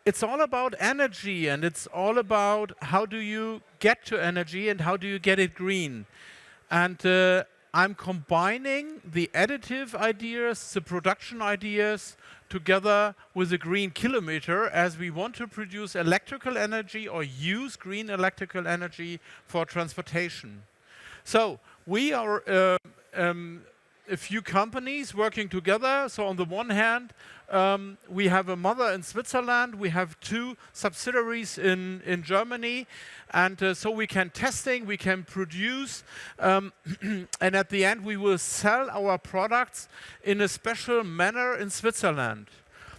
it's all about energy, and it's all about how do you get to energy and how do you get it green. And I'm combining the additive ideas, the production ideas, together with the green kilometer, as we want to produce electrical energy or use green electrical energy for transportation. So we are a few companies working together. So on the one hand, we have a mother in Switzerland, we have two subsidiaries in Germany, and so we can testing, we can produce, and at the end we will sell our products in a special manner in Switzerland.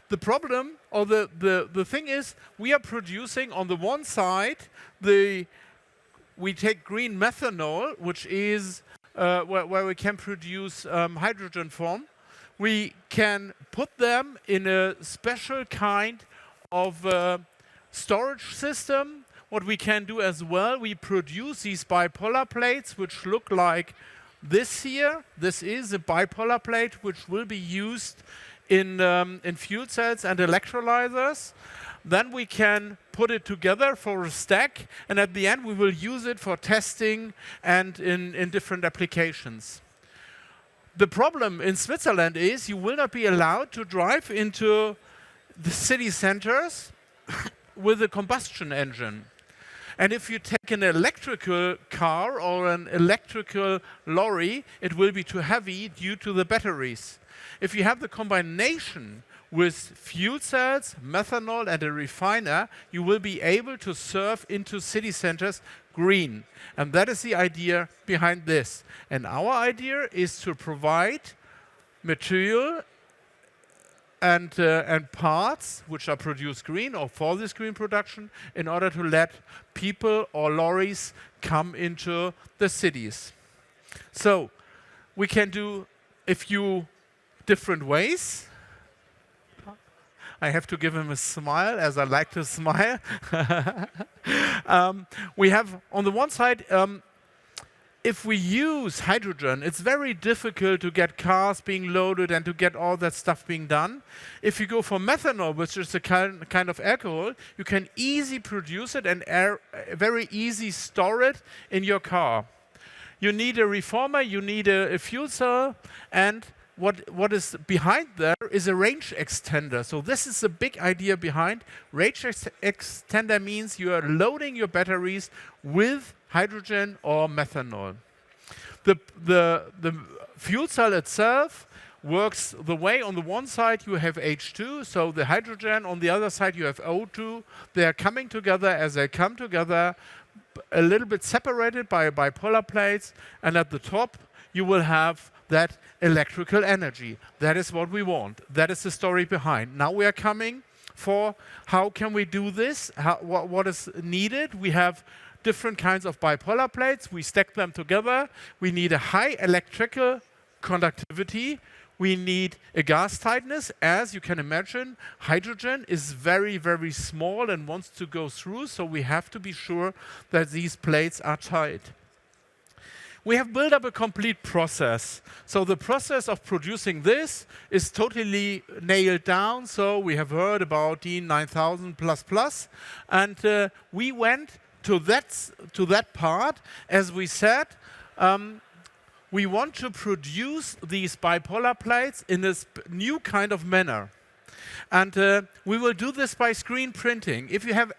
The problem, or the thing is, we are producing on the one side, we take green methanol, which is where we can produce hydrogen from. We can put them in a special kind of storage system. What we can do as well, we produce these bipolar plates, which look like this here. This is a bipolar plate, which will be used in fuel cells and electrolyzers. Then we can put it together for a stack, and at the end we will use it for testing and in different applications. The problem in Switzerland is you will not be allowed to drive into the city centers with a combustion engine. And if you take an electrical car or an electrical lorry, it will be too heavy due to the batteries. If you have the combination with fuel cells, methanol, and a refiner, you will be able to serve into city centers green. And that is the idea behind this. And our idea is to provide material and parts which are produced green or for this green production in order to let people or lorries come into the cities. So we can do a few different ways. I have to give him a smile, as I like to smile. We have, on the one side, if we use hydrogen, it's very difficult to get cars being loaded and to get all that stuff being done. If you go for methanol, which is a kind of alcohol, you can easily produce it and very easy store it in your car. You need a reformer, you need a fuel cell, and what is behind there is a range extender. So this is the big idea behind. Range extender means you are loading your batteries with hydrogen or methanol. The fuel cell itself works the way on the one side you have H2, so the hydrogen, on the other side you have O2. They are coming together. As they come together, a little bit separated by bipolar plates, and at the top you will have that electrical energy. That is what we want. That is the story behind. Now we are coming for how can we do this, what is needed. We have different kinds of bipolar plates. We stack them together. We need a high electrical conductivity. We need a gas tightness. As you can imagine, hydrogen is very, very small and wants to go through, so we have to be sure that these plates are tight. We have built up a complete process. So the process of producing this is totally nailed down. So we have heard about DIN 9000++, and we went to that part. As we said, we want to produce these bipolar plates in this new kind of manner. And we will do this by screen printing. If you have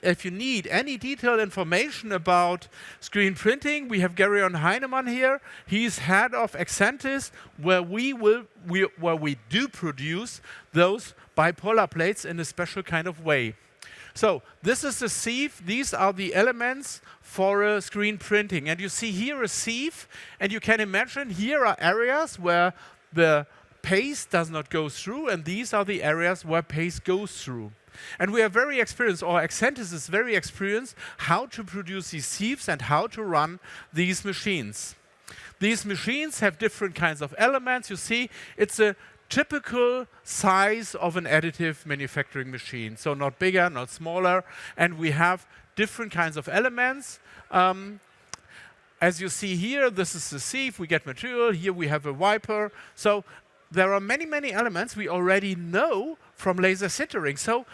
if you need any detailed information about screen printing, we have Gerion Heinemann here. He's head of Attendees, where we do produce those bipolar plates in a special kind of way. So this is the sieve. These are the elements for screen printing. And you see here a sieve, and you can imagine here are areas where the paste does not go through, and these are the areas where paste goes through. And we are very experienced, or Attendees is very experienced, how to produce these sieves and how to run these machines. These machines have different kinds of elements. You see, it's a typical size of an additive manufacturing machine. So not bigger, not smaller, and we have different kinds of elements. As you see here, this is the sieve. We get material. Here we have a wiper. So there are many, many elements we already know from laser sintering. So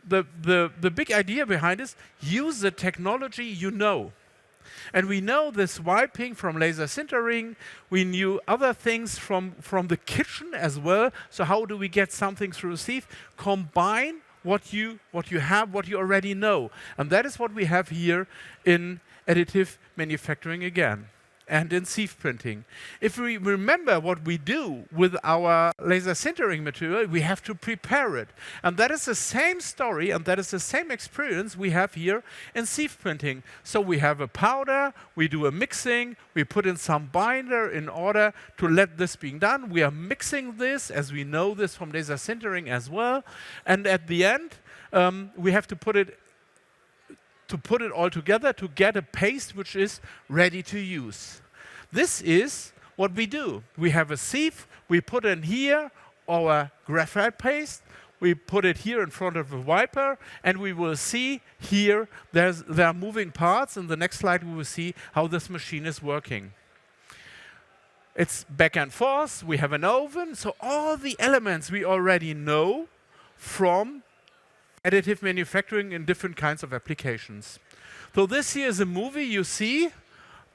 the big idea behind is use the technology you know. And we know this wiping from laser sintering. We knew other things from the kitchen as well. So how do we get something through a sieve? Combine what you have, what you already know. And that is what we have here in additive manufacturing again, and in sieve printing. If we remember what we do with our laser sintering material, we have to prepare it. And that is the same story, and that is the same experience we have here in sieve printing. So we have a powder, we do a mixing, we put in some binder in order to let this being done. We are mixing this, as we know this from laser sintering as well. And at the end, we have to put it all together to get a paste which is ready to use. This is what we do. We have a sieve, we put in here our graphite paste, we put it here in front of the wiper, and we will see here there are moving parts. In the next slide we will see how this machine is working. It's back and forth, we have an oven, so all the elements we already know from additive manufacturing in different kinds of applications. So this here is a movie you see,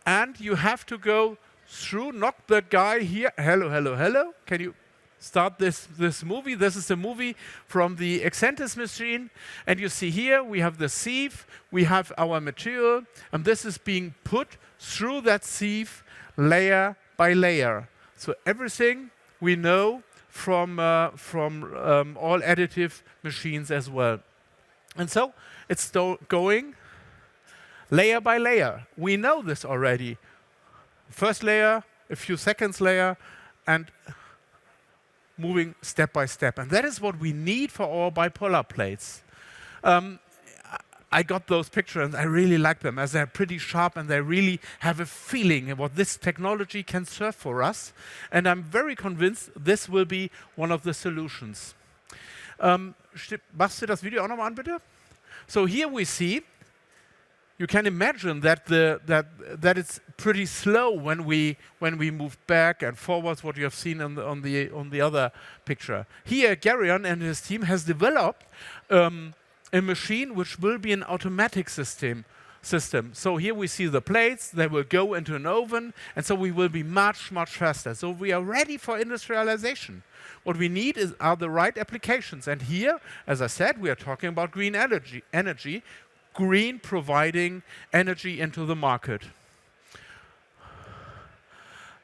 and you have to go through, knock the guy here, hello, hello, hello. Can you start this movie? This is a movie from the Attendees machine, and you see here we have the sieve, we have our material, and this is being put through that sieve layer by layer. So everything we know from all additive machines as well. And so it's going layer by layer. We know this already. First layer, a few seconds layer, and moving step by step. And that is what we need for our bipolar plates. I got those pictures and I really like them, as they're pretty sharp and they really have a feeling of what this technology can serve for us. And I'm very convinced this will be one of the solutions. Machst du das Video auch nochmal an, bitte? So here we see, you can imagine that that it's pretty slow when we move back and forwards, what you have seen on the other picture. Here, Garion and his team has developed a machine which will be an automatic system. So here we see the plates, they will go into an oven, and so we will be much, much faster. So we are ready for industrialization. What we need are the right applications. And here, as I said, we are talking about green energy, green providing energy into the market.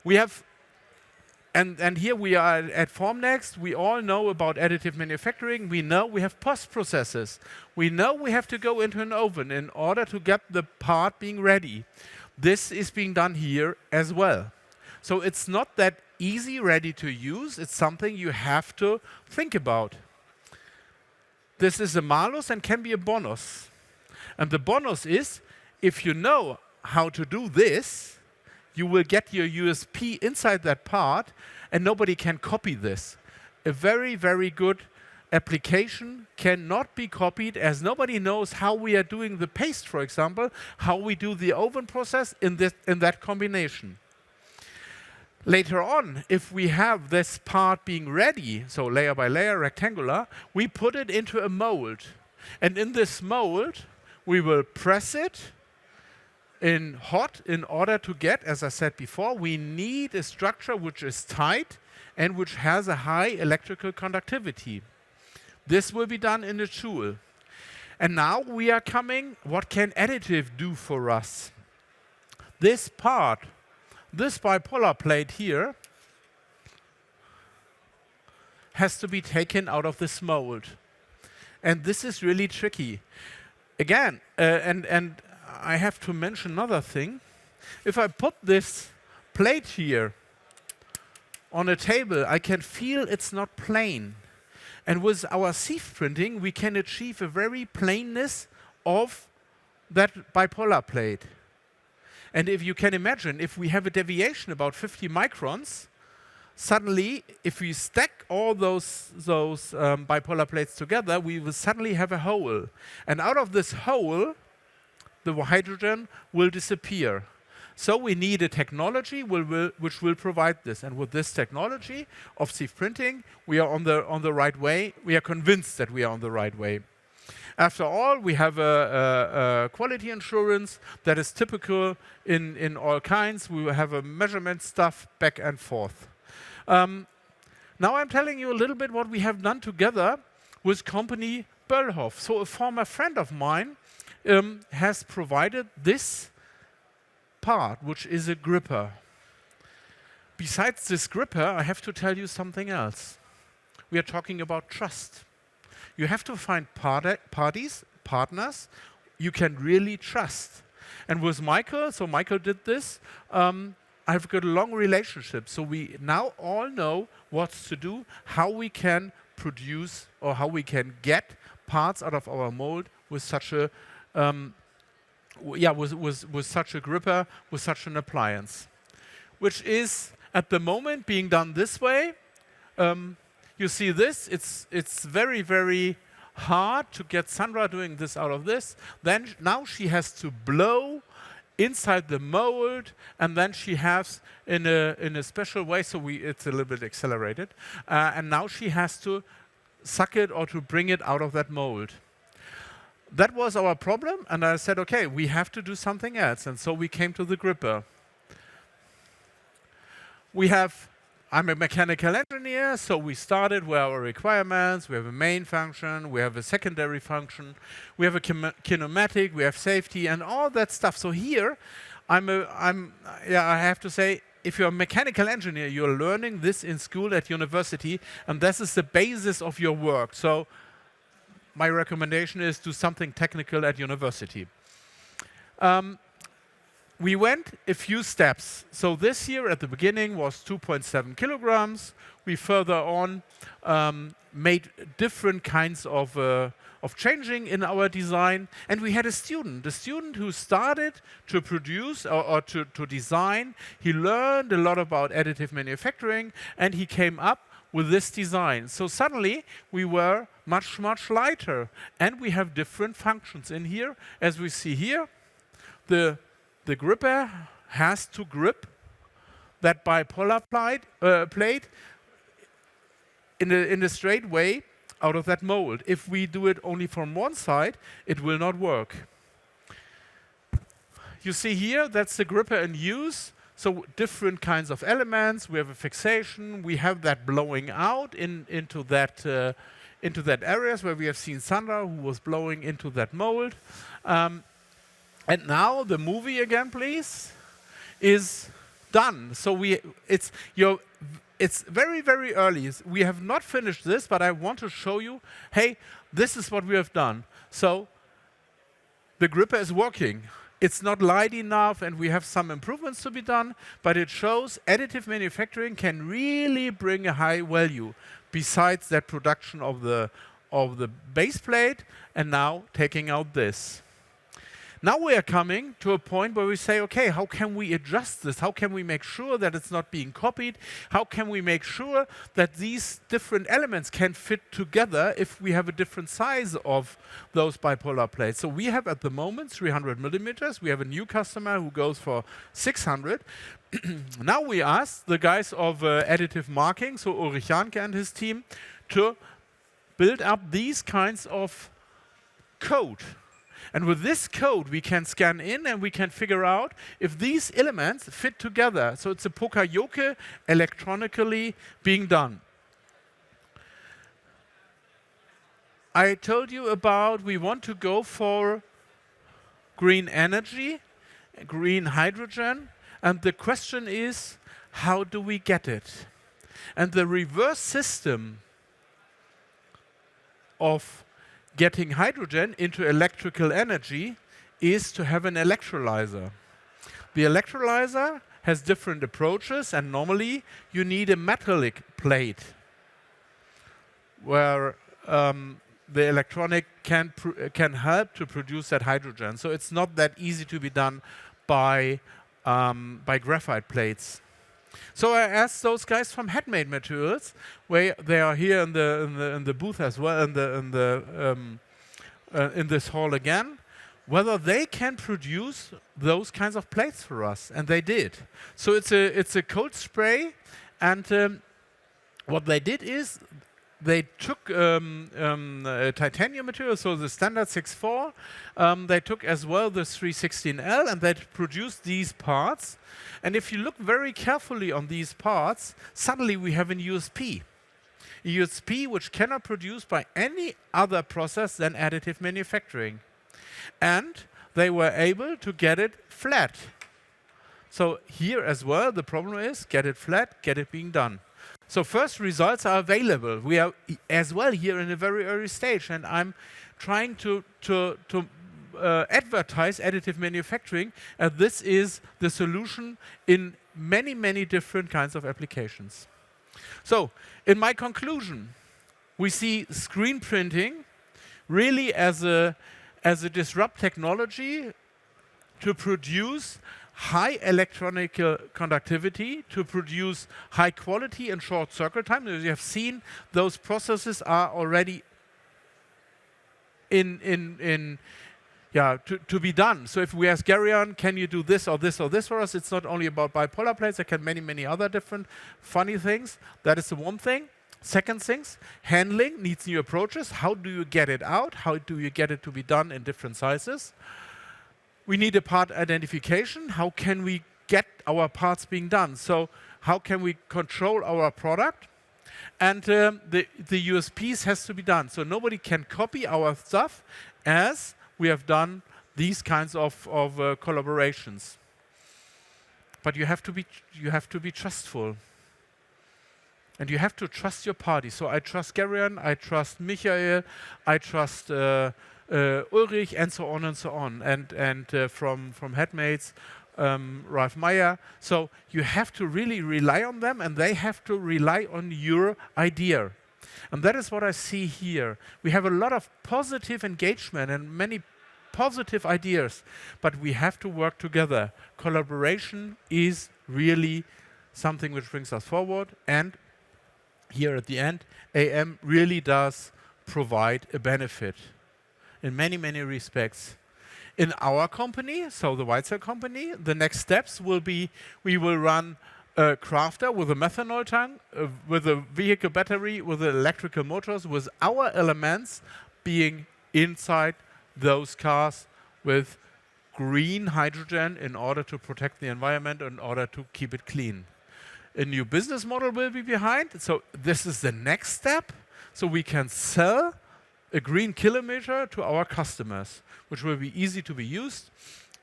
We have And here we are at Formnext. We all know about additive manufacturing. We know we have post processes. We know we have to go into an oven in order to get the part being ready. This is being done here as well. So it's not that easy, ready to use. It's something you have to think about. This is a malus and can be a bonus. And the bonus is, if you know how to do this, you will get your USP inside that part, and nobody can copy this. A very, very good application cannot be copied, as nobody knows how we are doing the paste, for example, how we do the oven process in that combination. Later on, if we have this part being ready, so layer by layer, rectangular, we put it into a mold. And in this mold, we will press it in hot in order to get, as I said before, we need a structure which is tight and which has a high electrical conductivity. This will be done in a tool. And now we are coming, what can additive do for us? This part, this bipolar plate here, has to be taken out of this mold. And this is really tricky. Again, and I have to mention another thing. If I put this plate here on a table, I can feel it's not plain. And with our sieve printing, we can achieve a very plainness of that bipolar plate. And if you can imagine, if we have a deviation about 50 microns, suddenly, if we stack all those bipolar plates together, we will suddenly have a hole. And out of this hole, the hydrogen will disappear. So we need a technology which will provide this. And with this technology of sieve printing, we are on the right way. We are convinced that we are on the right way. After all, we have a quality assurance that is typical in all kinds. We will have a measurement stuff back and forth. Now I'm telling you a little bit what we have done together with company Böllhoff. So a former friend of mine has provided this part, which is a gripper. Besides this gripper, I have to tell you something else. We are talking about trust. You have to find partners you can really trust. And with Michael, so Michael did this, I've got a long relationship. So we now all know what to do, how we can produce or how we can get parts out of our mold with such a with such a gripper, with such an appliance, which is at the moment being done this way. You see this, it's very, very hard to get Sandra doing this out of this. Then now she has to blow inside the mold, and then she has in a special way, so it's a little bit accelerated, and now she has to suck it or to bring it out of that mold. That was our problem, and I said, okay, we have to do something else, and so we came to the gripper. I'm a mechanical engineer, so we started with our requirements. We have a main function, we have a secondary function, we have a kinematic, we have safety, and all that stuff. So here, I have to say, if you're a mechanical engineer, you're learning this in school at university, and this is the basis of your work. So my recommendation is do something technical at university. We went a few steps. So this here at the beginning was 2.7 kilograms. We further on made different kinds of changing in our design. And we had a student who started to produce or to design. He learned a lot about additive manufacturing, and he came up with this design. So suddenly we were much, much lighter. And we have different functions in here. As we see here, the gripper has to grip that bipolar plate in a straight way out of that mold. If we do it only from one side, it will not work. You see here, that's the gripper in use. So different kinds of elements. We have a fixation. We have that blowing out into that areas where we have seen Sandra, who was blowing into that mold. And now the movie again, please, is done. So it's very, very early. We have not finished this, but I want to show you, hey, this is what we have done. So the gripper is working. It's not light enough, and we have some improvements to be done, but it shows additive manufacturing can really bring a high value besides that production of the base plate and now taking out this. Now we are coming to a point where we say, okay, how can we adjust this? How can we make sure that it's not being copied? How can we make sure that these different elements can fit together if we have a different size of those bipolar plates? So we have at the moment 300 millimeters. We have a new customer who goes for 600. Now we ask the guys of additive marking, so Ulrich Janke and his team, to build up these kinds of code. And with this code, we can scan in and we can figure out if these elements fit together. So it's a Poka-Yoke electronically being done. I told you about we want to go for green energy, green hydrogen, and the question is, how do we get it? And the reverse system of getting hydrogen into electrical energy is to have an electrolyzer. The electrolyzer has different approaches, and normally you need a metallic plate where the electronic can help to produce that hydrogen. So it's not that easy to be done by graphite plates. So I asked those guys from Handmade Materials, where they are here in the booth as well, in this hall again. whether they can produce those kinds of plates for us, and they did. So it's a cold spray, and what they did is they took titanium material, so the standard 6.4. They took as well the 316L, and they produced these parts. And if you look very carefully on these parts, suddenly we have an USP. A USP which cannot produce by any other process than additive manufacturing. And they were able to get it flat. So here as well, the problem is get it flat, get it being done. So first results are available. We are as well here in a very early stage, and I'm trying to advertise additive manufacturing, and this is the solution in many, many different kinds of applications. So in my conclusion, we see screen printing really as a disrupt technology to produce high electronic conductivity, to produce high quality and short circle time. As you have seen, those processes are already to be done. So if we ask Garion, can you do this or this or this for us? It's not only about bipolar plates, it can many, many other different funny things. That is the one thing. Second things, handling needs new approaches. How do you get it out? How do you get it to be done in different sizes? We need a part identification. How can we get our parts being done? So how can we control our product? And the USPs has to be done. So nobody can copy our stuff as we have done these kinds of collaborations. But you have to be trustful. And you have to trust your party. So I trust Garion, I trust Michael, I trust Ulrich, and so on and so on. And from Headmates, Ralph Meyer. So you have to really rely on them, and they have to rely on your idea. And that is what I see here. We have a lot of positive engagement and many positive ideas, but we have to work together. Collaboration is really something which brings us forward, and here at the end, AM really does provide a benefit in many, many respects. In our company, so the White Cell company, the next steps will be we will run a crafter with a methanol tank, with a vehicle battery, with electrical motors, with our elements being inside those cars with green hydrogen in order to protect the environment, in order to keep it clean. A new business model will be behind. So this is the next step. So we can sell a green kilometer to our customers, which will be easy to be used,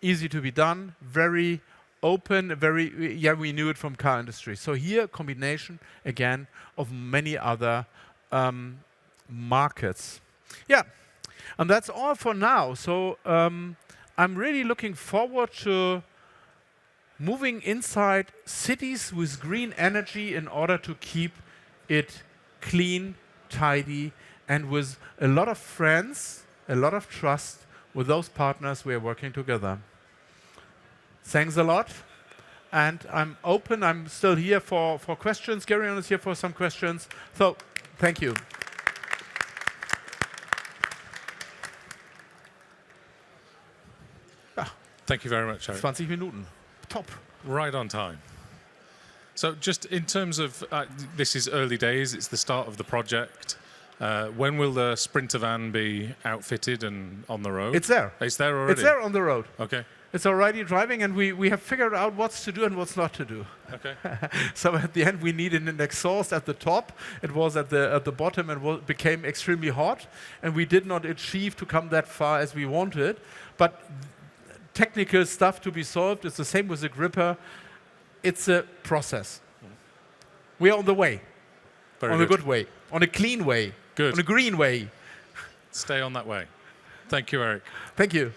easy to be done, very open, we knew it from car industry. So here, combination, again, of many other markets. Yeah, and that's all for now. So I'm really looking forward to moving inside cities with green energy in order to keep it clean, tidy, and with a lot of friends, a lot of trust with those partners we are working together. Thanks a lot. And I'm open. I'm still here for questions. Garion is here for some questions. So, thank you. Thank you very much, Eric. 20 Minuten. Top. Right on time. So just in terms of, this is early days, it's the start of the project. When will the Sprinter van be outfitted and on the road? It's there. It's there already? It's there on the road. Okay. It's already driving, and we have figured out what's to do and what's not to do. Okay. So at the end, we needed an exhaust at the top. It was at the bottom and became extremely hot, and we did not achieve to come that far as we wanted. But technical stuff to be solved. It's the same with the gripper. It's a process. We are on the way. Very on a good way. On a clean way. Good. On a green way. Stay on that way. Thank you, Eric. Thank you.